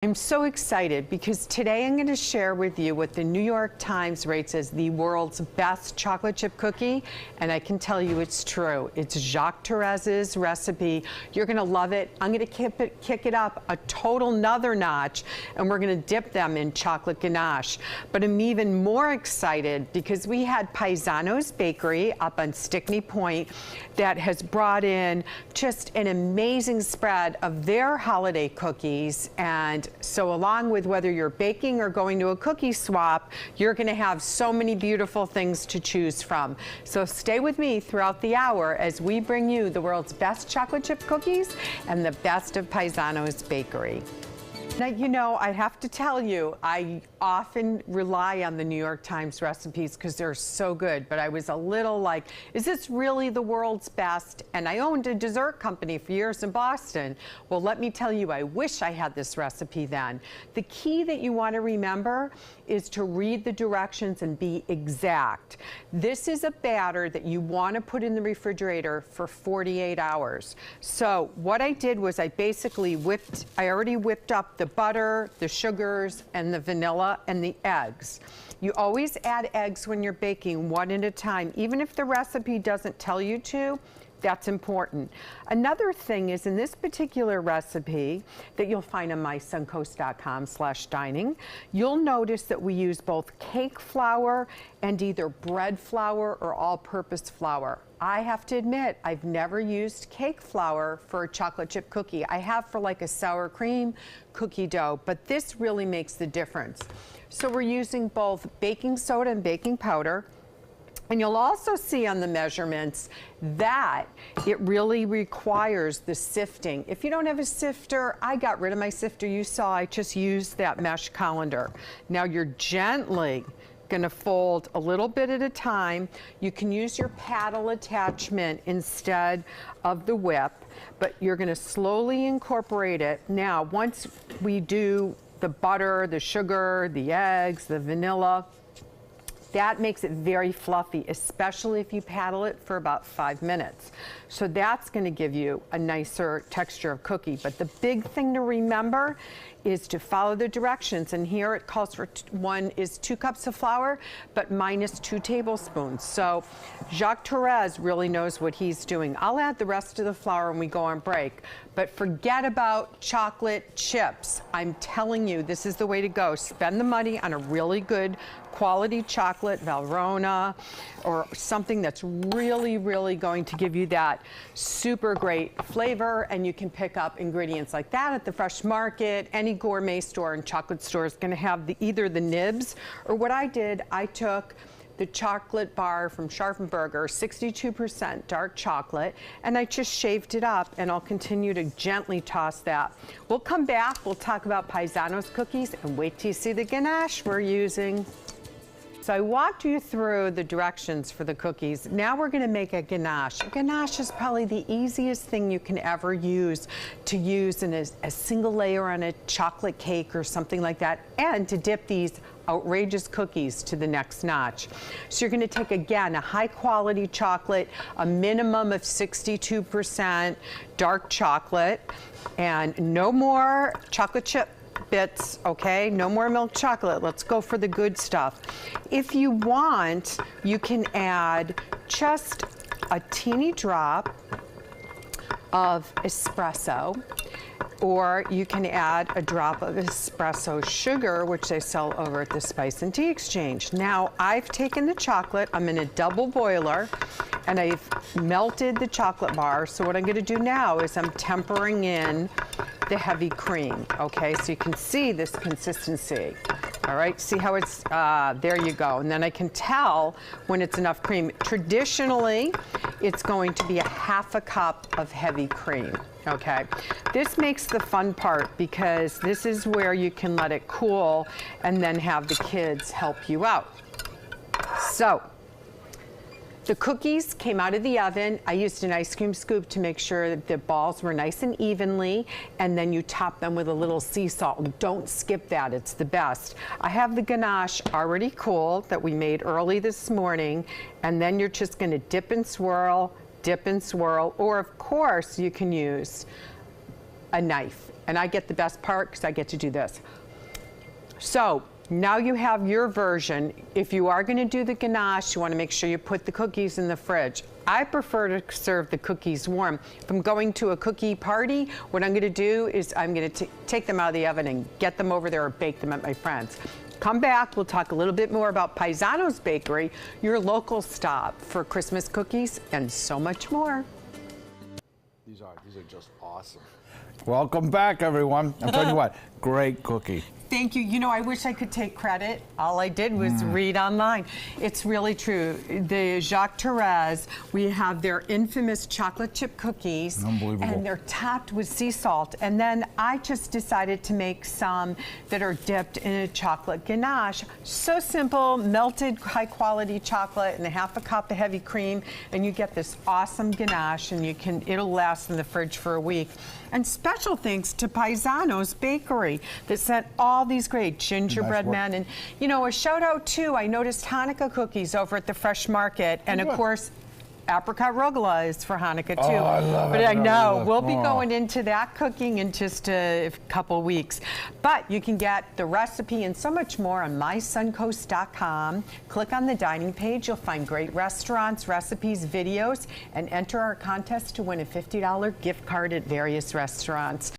I'm so excited because today I'm going to share with you what the New York Times rates as the world's best chocolate chip cookie, and I can tell you it's true. It's Jacques Thérèse's recipe. You're going to love it. I'm going to kick it up a total another notch, and we're going to dip them in chocolate ganache. But I'm even more excited because we had Paisano's Bakery up on Stickney Point that has brought in just an amazing spread of their holiday cookies. And so along with whether you're baking or going to a cookie swap, you're going to have so many beautiful things to choose from. So stay with me throughout the hour as we bring you the world's best chocolate chip cookies and the best of Paisano's Bakery. Now, you know, I have to tell you, I often rely on the New York Times recipes because they're so good, but I was a little like, is this really the world's best? And I owned a dessert company for years in Boston. Well, let me tell you, I wish I had this recipe then. The key that you want to remember is to read the directions and be exact. This is a batter that you want to put in the refrigerator for 48 hours. So what I did was I already whipped up the butter, the sugars, and the vanilla, and the eggs. You always add eggs when you're baking, one at a time. Even if the recipe doesn't tell you to, that's important. Another thing is in this particular recipe that you'll find on mysuncoast.com/dining, you'll notice that we use both cake flour and either bread flour or all-purpose flour. I have to admit, I've never used cake flour for a chocolate chip cookie. I have for like a sour cream cookie dough, but this really makes the difference. So we're using both baking soda and baking powder. And you'll also see on the measurements that it really requires the sifting. If you don't have a sifter, I got rid of my sifter. You saw I just used that mesh colander. Now you're gently going to fold a little bit at a time. You can use your paddle attachment instead of the whip, but you're going to slowly incorporate it. Now, once we do the butter, the sugar, the eggs, the vanilla, that makes it very fluffy, especially if you paddle it for about 5 minutes. So that's going to give you a nicer texture of cookie. But the big thing to remember is to follow the directions. And here it calls for 2 cups of flour, but minus 2 tablespoons. So Jacques Thérèse really knows what he's doing. I'll add the rest of the flour when we go on break. But forget about chocolate chips. I'm telling you, this is the way to go. Spend the money on a really good quality chocolate, Valrhona, or something that's really, really going to give you that super great flavor. And you can pick up ingredients like that at the Fresh Market. Any gourmet store and chocolate store is going to have either the nibs, or what I did, I took the chocolate bar from Scharfenberger, 62% dark chocolate, and I just shaved it up, and I'll continue to gently toss that. We'll come back, we'll talk about Paisano's cookies, and wait till you see the ganache we're using. So I walked you through the directions for the cookies. Now we're going to make a ganache. A ganache is probably the easiest thing you can ever use to use in a single layer on a chocolate cake or something like that, and to dip these outrageous cookies to the next notch. So you're going to take, again, a high quality chocolate, a minimum of 62% dark chocolate, and no more chocolate chip bits, okay? No more milk chocolate. Let's go for the good stuff. If you want, you can add just a teeny drop of espresso, or you can add a drop of espresso sugar, which they sell over at the Spice and Tea Exchange. Now, I've taken the chocolate, I'm in a double boiler, and I've melted the chocolate bar. So what I'm going to do now is I'm tempering in the heavy cream, okay? So you can see this consistency. All right, see how it's, there you go. And then I can tell when it's enough cream. Traditionally, it's going to be a half a cup of heavy cream, okay? This makes the fun part because this is where you can let it cool and then have the kids help you out. So, the cookies came out of the oven. I used an ice cream scoop to make sure that the balls were nice and evenly, and then you top them with a little sea salt. Don't skip that, it's the best. I have the ganache already cool that we made early this morning, and then you're just gonna dip and swirl, or of course you can use a knife And I get the best part because I get to do this. So now you have your version. If you are going to do the ganache, you want to make sure you put the cookies in the fridge. I prefer to serve the cookies warm. If I'm going to a cookie party, what I'm going to do is I'm going to take them out of the oven and get them over there or bake them at my friend's. Come back, we'll talk a little bit more about Paisano's Bakery, your local stop for Christmas cookies and so much more. These are just awesome. Welcome back, everyone. I'm telling you what, great cookie. Thank you. You know, I wish I could take credit. All I did was read online. It's really true. The Jacques Therese, we have their infamous chocolate chip cookies. Unbelievable. And they're topped with sea salt. And then I just decided to make some that are dipped in a chocolate ganache. So simple, melted high quality chocolate and a half a cup of heavy cream. And you get this awesome ganache and it'll last in the fridge for a week. And special thanks to Paisano's Bakery that sent all these great gingerbread men. And, you know, a shout out too, I noticed Hanukkah cookies over at the Fresh Market. And of course, apricot rugla is for Hanukkah too. Oh, I love but it. I know we'll be going into that cooking in just a couple weeks. But you can get the recipe and so much more on mysuncoast.com. Click on the dining page. You'll find great restaurants, recipes, videos, and enter our contest to win a $50 gift card at various restaurants.